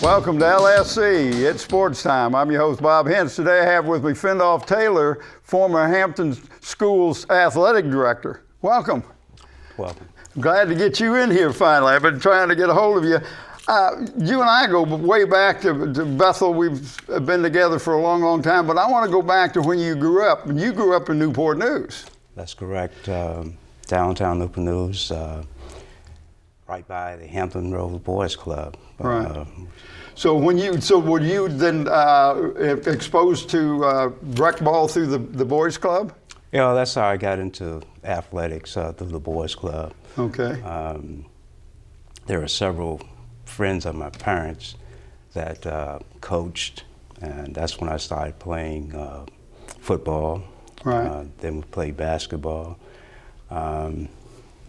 Welcome to LSC. It's Sports Time. I'm your host, Bob Hintz. Today I have with me Findolph Taylor, former Hampton Schools athletic director. Welcome. Welcome. Glad to get you in here finally. I've been trying to get a hold of you. You and I go way back to Bethel. We've been together for a long, long time, but I want to go back to when you grew up. You grew up in Newport News. That's correct. Downtown Newport News, right by the Hampton Road Boys Club. Right. So were you then exposed to rec ball through the boys club? Yeah, that's how I got into athletics, through the boys club. Okay. There were several friends of my parents that coached, and that's when I started playing football. Right. Then we played basketball. Matter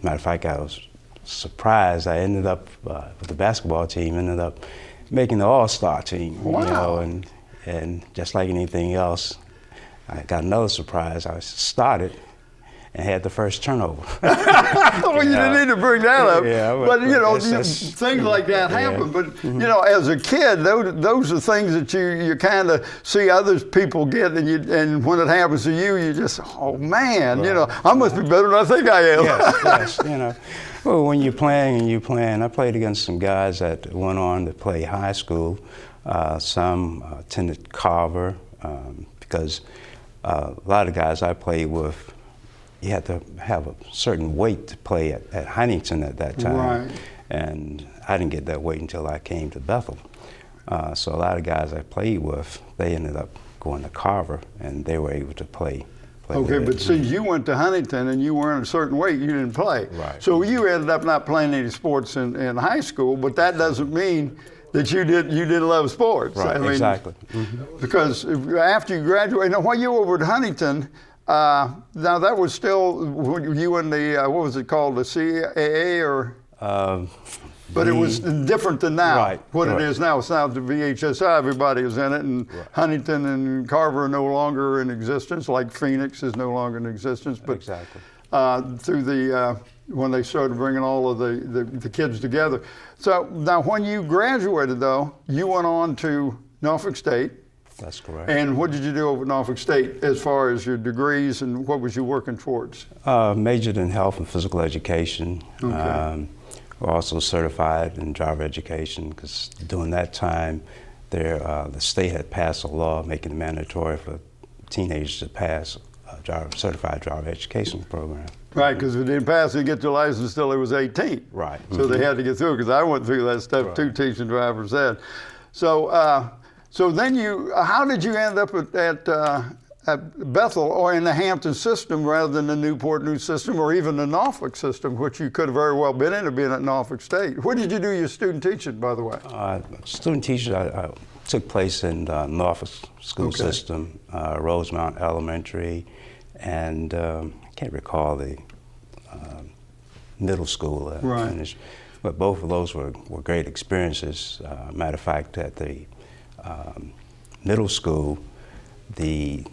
of fact, I was surprised. I ended up with the basketball team, ended up making the all-star team. Wow. You know, and just like anything else, I got another surprise. I started and had the first turnover. Well, you didn't need to bring that up. Yeah, but you know, things like that happen. But you know, as a kid, those are things that you kind of see other people get, and when it happens to you, you just, oh man, you know, I must be better than I think I am. Yes, you know. Well, when you're playing, I played against some guys that went on to play high school. Some attended Carver, because a lot of guys I played with, you had to have a certain weight to play at Huntington at that time. Right. And I didn't get that weight until I came to Bethel. So a lot of guys I played with, they ended up going to Carver, and they were able to play. Okay, but since you went to Huntington and you weren't a certain weight, you didn't play. Right. So you ended up not playing any sports in high school, but that doesn't mean that you didn't love sports. Right, I mean, exactly. Because after you graduated, now while you were over at Huntington, now that was still, you in the, what was it called, the CAA or? But it was different than now, right, what right. it is now. It's now the VHSI, everybody is in it, and Right. Huntington and Carver are no longer in existence, like Phoenix is no longer in existence. But Exactly. Through the, when they started bringing all of the kids together. So now when you graduated though, you went on to Norfolk State. That's correct. And what did you do over at Norfolk State as far as your degrees, and what was you working towards? Majored in health and physical education. Okay. We're also certified in driver education, because during that time, the state had passed a law making it mandatory for teenagers to pass a certified driver education program. Right, because if it didn't pass, they get their license till they was 18. Right. So they had to get through it, because I went through that stuff too, teaching driver's ed. So, so then how did you end up at Bethel, or in the Hampton system rather than the Newport News system, or even the Norfolk system, which you could have very well been in, being at Norfolk State? Where did you do your student teaching, by the way? Student teaching took place in the Norfolk school system, Rosemount Elementary, and I can't recall the middle school that I finished. But both of those were great experiences. Matter of fact, at the middle school, the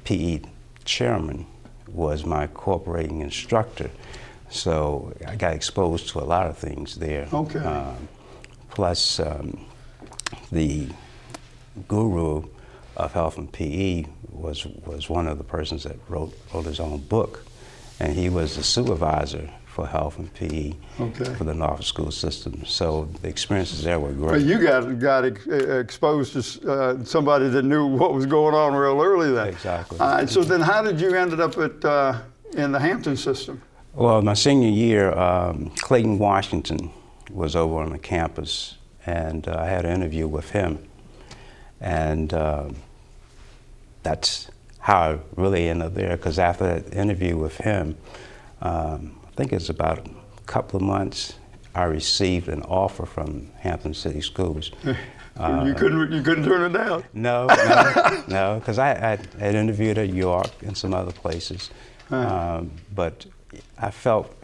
PE chairman was my cooperating instructor, so I got exposed to a lot of things there. Okay. Plus, the guru of health and PE was one of the persons that wrote his own book, and he was the supervisor for health and PE for the Norfolk school system. So the experiences there were great. Well, you got exposed to somebody that knew what was going on real early then. Exactly. So then how did you end up in the Hampton system? Well, my senior year, Clayton Washington was over on the campus, and I had an interview with him. And that's how I really ended up there, because after that interview with him, I think it's about a couple of months, I received an offer from Hampton City Schools. You couldn't turn it down? No, because I had interviewed at York and some other places, but I felt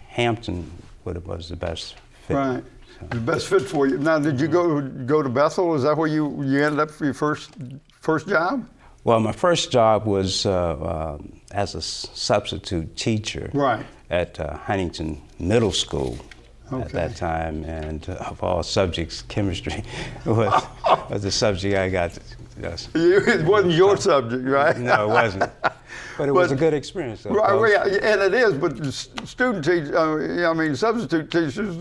Hampton was the best fit. Right, so. The best fit for you. Now, did you go to Bethel? Is that where you ended up for your first job? Well, my first job was as a substitute teacher at Huntington Middle School. at that time, and of all subjects, chemistry was the subject I got. Yes. It wasn't your subject, right? No, it wasn't. But it was a good experience. Right, and it is, but student teachers, I mean, substitute teachers,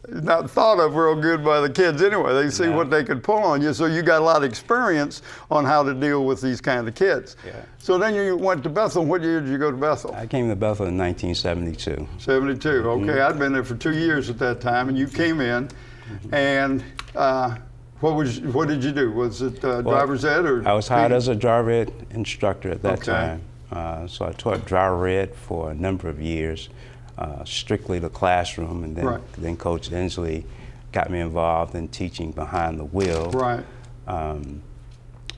not thought of real good by the kids anyway. They see what they could pull on you, so you got a lot of experience on how to deal with these kind of kids. Yeah. So then you went to Bethel. What year did you go to Bethel? I came to Bethel in 1972. 72, okay. I'd been there for 2 years at that time, and you came in, and what did you do? Was it driver's ed or? I was hired as a driver ed instructor at that time. So I taught driver ed for a number of years, strictly the classroom, and then Coach Inslee got me involved in teaching behind the wheel. Right.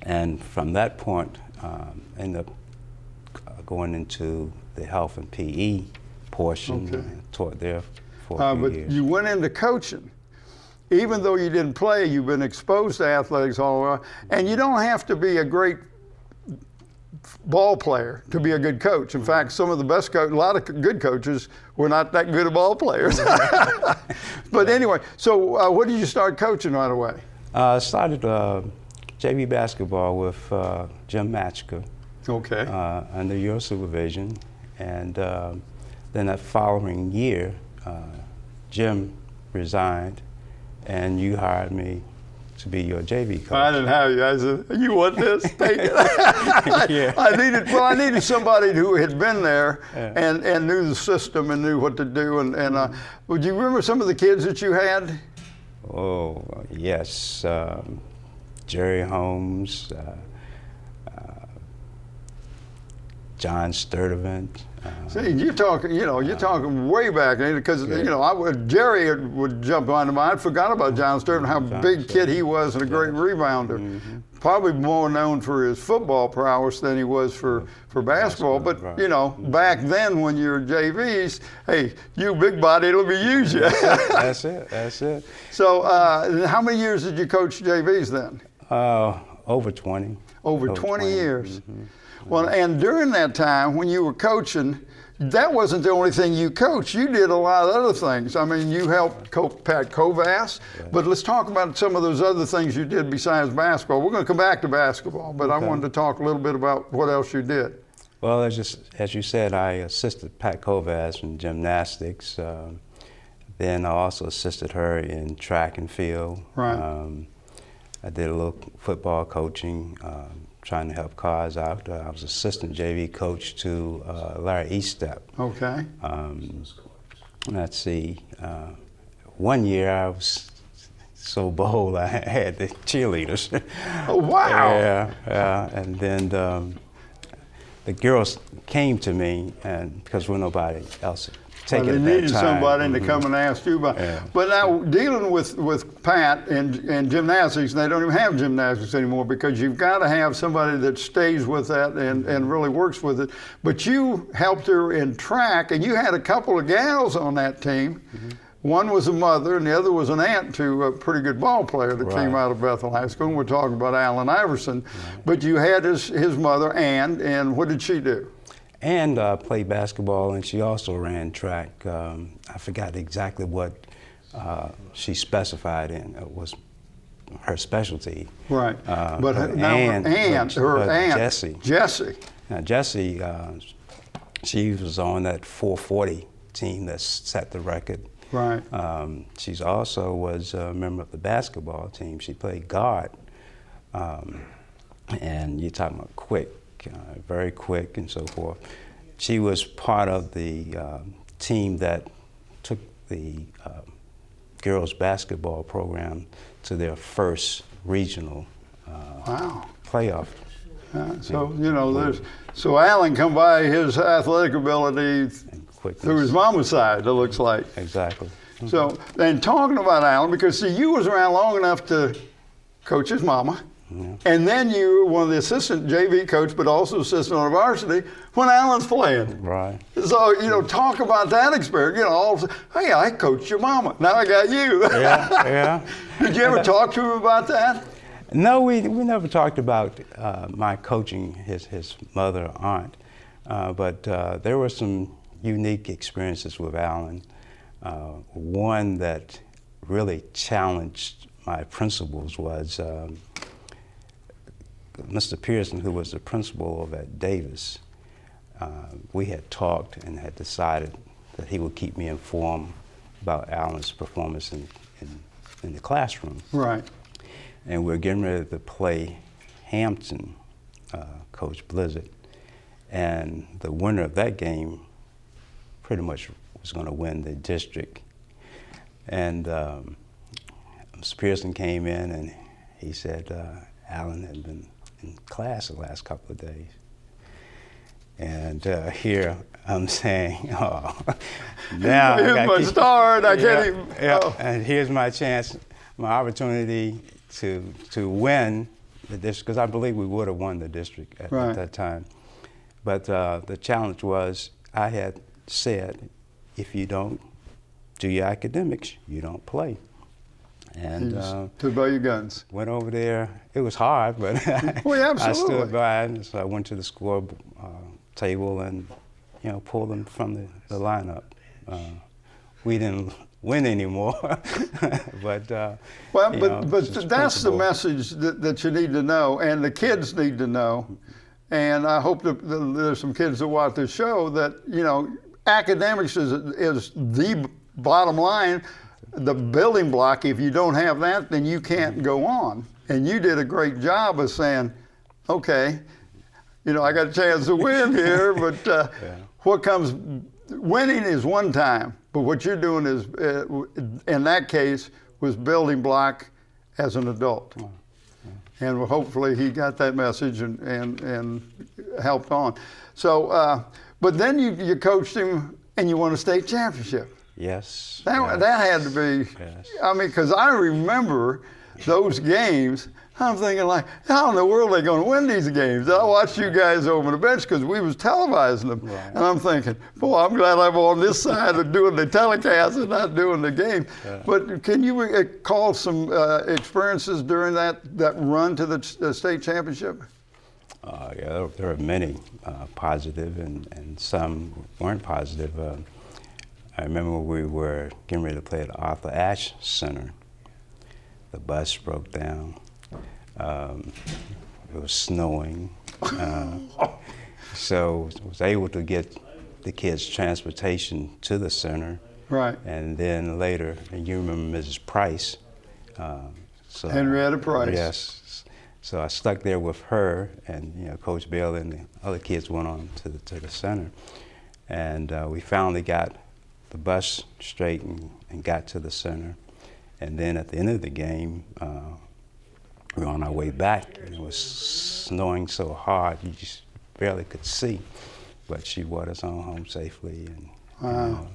And from that point, ended up going into the health and PE portion. Okay. Taught there for a few years. But you went into coaching. Even though you didn't play, you've been exposed to athletics all around, and you don't have to be a great ball player to be a good coach. In fact, some of the best a lot of good coaches were not that good of ball players. But anyway, so what did you start coaching right away? I started JV basketball with Jim Matchka. Okay. Under your supervision, and then that following year, Jim resigned, and you hired me to be your JV coach. I didn't have you. I said, "You want this? Take it." Yeah. I needed somebody who had been there and knew the system and knew what to do. And would you remember some of the kids that you had? Oh yes, Jerry Holmes, John Sturdivant. See, you're talking way back, because Jerry would jump onto mine. I forgot about John Sturdivant, how big kid he was and a great rebounder. Mm-hmm. Probably more known for his football prowess than he was for basketball. But back then when you're JVs, hey, you big body, let me use you. That's it. So, how many years did you coach JVs then? Over 20. Over 20 years. Mm-hmm. Well, and during that time when you were coaching, that wasn't the only thing you coached. You did a lot of other things. I mean, you helped coach Pat Kovacs, but let's talk about some of those other things you did besides basketball. We're going to come back to basketball, but I wanted to talk a little bit about what else you did. Well, as you said, I assisted Pat Kovacs in gymnastics. Then I also assisted her in track and field. Right. I did a little football coaching. Trying to help cause out. I was assistant JV coach to Larry Eastep. Okay. Let's see. One year I was so bold I had the cheerleaders. Oh, wow. Yeah. And then the girls came to me, and because there was nobody else they needed somebody to come and ask you about. Yeah. But now dealing with Pat and gymnastics, they don't even have gymnastics anymore because you've got to have somebody that stays with that and really works with it. But you helped her in track, and you had a couple of gals on that team. Mm-hmm. One was a mother, and the other was an aunt to a pretty good ball player that came out of Bethel High School. And we're talking about Allen Iverson. Right. But you had his mother, Ann, and what did she do? And played basketball, and she also ran track. I forgot exactly what she specified in. It was her specialty. Right. But her aunt, Jessie. Jessie. Now Jessie, she was on that 440 team that set the record. Right. She's also was a member of the basketball team. She played guard. And you're talking about quick. Very quick and so forth. She was part of the team that took the girls basketball program to their first regional playoff. So Allen come by his athletic ability through his mama's side, it looks like. Exactly. Mm-hmm. So, and talking about Allen, because see, you was around long enough to coach his mama. Yeah. And then you were one of the assistant JV coach, but also assistant on varsity when Allen's playing. Right. So, talk about that experience. All of a sudden, hey, I coached your mama. Now I got you. Yeah. Did you ever talk to him about that? No, we never talked about my coaching his mother, aunt. But there were some unique experiences with Allen. One that really challenged my principles was Mr. Pearson, who was the principal over at Davis. We had talked and had decided that he would keep me informed about Alan's performance in the classroom. Right. And we were getting ready to play Hampton, Coach Blizzard, and the winner of that game pretty much was going to win the district. And Mr. Pearson came in and he said Alan had been in class the last couple of days. And here I'm saying, oh, now here's my start. I can't even. Yeah, oh. And here's my chance, my opportunity to win the district, because I believe we would have won the district at that time. But the challenge was, I had said, if you don't do your academics, you don't play. And stood by your guns. Went over there. It was hard, but well, yeah, I stood by, and so I went to the score table and, you know, pulled them from the lineup. We didn't win anymore, but that's the message that you need to know, and the kids need to know. And I hope that there's some kids that watch this show that, you know, academics is the bottom line, the building block. If you don't have that, then you can't go on. And you did a great job of saying, okay, you know, I got a chance to win here, but what comes, winning is one time, but what you're doing is, in that case, was building block as an adult. And hopefully he got that message and helped on. So, but then you coached him and you won a state championship. Yes. That had to be, I mean, because I remember those games. I'm thinking like, how in the world are they going to win these games? I watched you guys over the bench because we was televising them. Right. And I'm thinking, boy, I'm glad I'm on this side of doing the telecast and not doing the game. Yeah. But can you recall some experiences during that run to the state championship? Yeah, there were many positive and some weren't positive. I remember we were getting ready to play at Arthur Ashe Center. The bus broke down. It was snowing, so I was able to get the kids transportation to the center. Right. And then later, and you remember Mrs. Price. So Henrietta Price. Yes. So I stuck there with her, and you know, Coach Bill and the other kids went on to the center, and we finally got the bus straight and got to the center. And then at the end of the game, we were on our way back, and it was snowing so hard you just barely could see. But she brought us on home safely, and wow.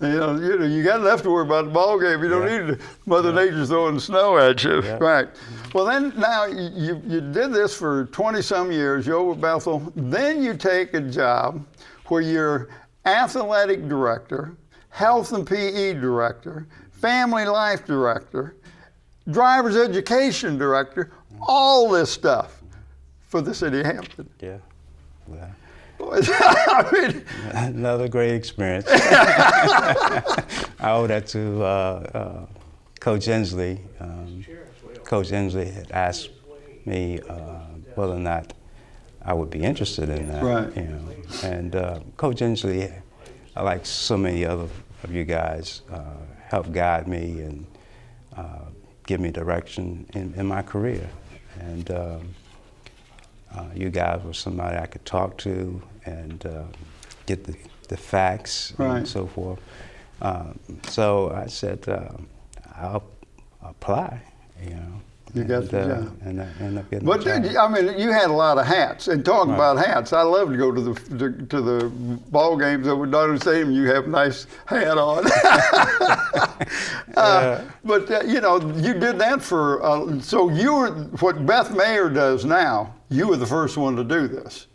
You got enough to worry about the ball game. You don't need Mother Nature throwing snow at you, right? Well, then now you did this for 20-some years. You're over Bethel. Then you take a job where you're athletic director, health and PE director, family life director, driver's education director, all this stuff for the city of Hampton. Yeah. I mean, another great experience. I owe that to Coach Inslee. Coach Inslee had asked me whether or not I would be interested in that. Right. You know, and Coach Inslee, like so many other of you guys, helped guide me and give me direction in my career. And you guys were somebody I could talk to and get the facts and so forth. So I said, I'll apply, you know. You got the job. And I ended up getting the job. I mean, you had a lot of hats. And talking about hats, I love to go to the ball games over at Dodger Stadium. You have a nice hat on. But you know, you did that for. So you were what Beth Mayer does now. You were the first one to do this,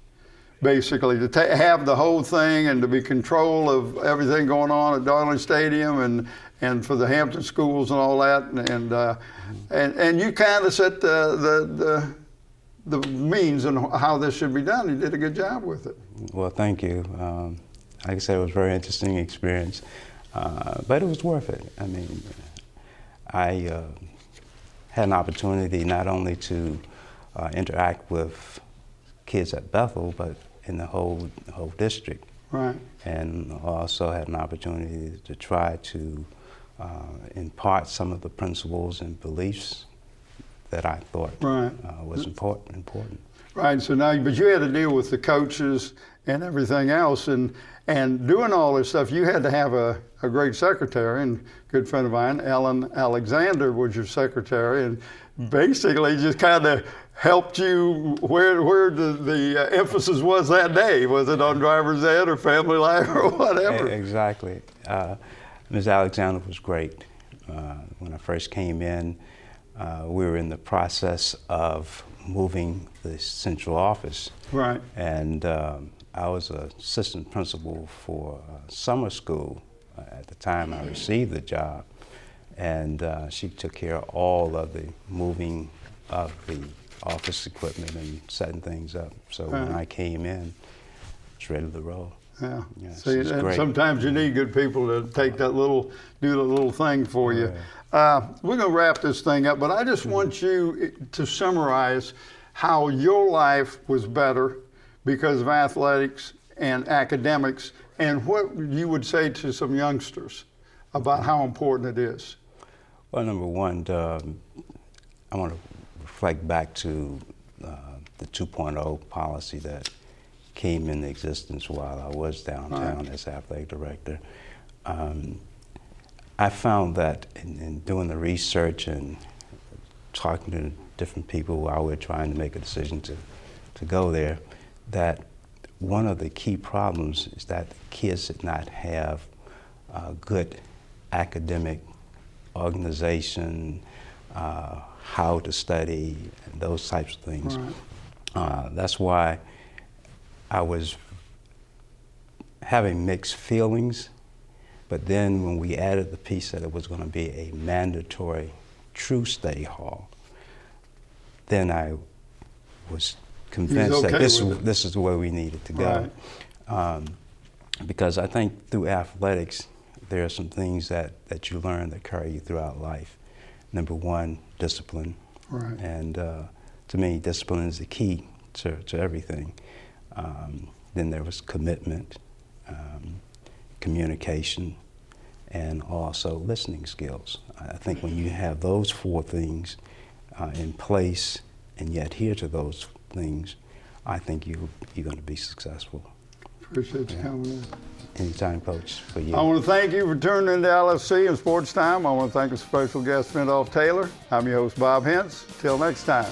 basically to have the whole thing and to be control of everything going on at Darling Stadium and for the Hampton schools and all that, and you kind of set the means and how this should be done. You did a good job with it. Well, thank you. Like I said, it was a very interesting experience. But it was worth it. I mean, I had an opportunity not only to interact with kids at Bethel, but in the whole district. Right. And also had an opportunity to try to impart some of the principles and beliefs that I thought was important. Right. So now, but you had to deal with the coaches and everything else, and doing all this stuff, you had to have a great secretary, and a good friend of mine, Ellen Alexander, was your secretary, and basically just kind of helped you where the emphasis was that day. Was it on driver's ed or family life or whatever? Exactly. Ms. Alexander was great. When I first came in, we were in the process of moving the central office. Right. And I was an assistant principal for summer school at the time I received the job. And she took care of all of the moving of the office equipment and setting things up. So when I came in, it's ready to roll. Yeah. See, and sometimes you need good people to take that do the little thing for you. We're going to wrap this thing up, but I just want you to summarize how your life was better because of athletics and academics, and what you would say to some youngsters about how important it is. Well, number one, I want to reflect back to the 2.0 policy that came into existence while I was downtown as athletic director. I found that in doing the research and talking to different people while we were trying to make a decision to go there, that one of the key problems is that the kids did not have good academic organization, how to study, and those types of things. Right. That's why I was having mixed feelings, but then when we added the piece that it was going to be a mandatory true study hall, then I was convinced that this is the way we needed to go. Right. Because I think through athletics, there are some things that you learn that carry you throughout life. Number one, discipline. Right. And to me, discipline is the key to everything. Then there was commitment, communication, and also listening skills. I think when you have those four things in place and you adhere to those things, I think you're going to be successful. Appreciate you coming in. Anytime, Coach, for you. I want to thank you for tuning into LFC and Sports Time. I want to thank a special guest, Findolph Taylor. I'm your host, Bob Hintz. Till next time.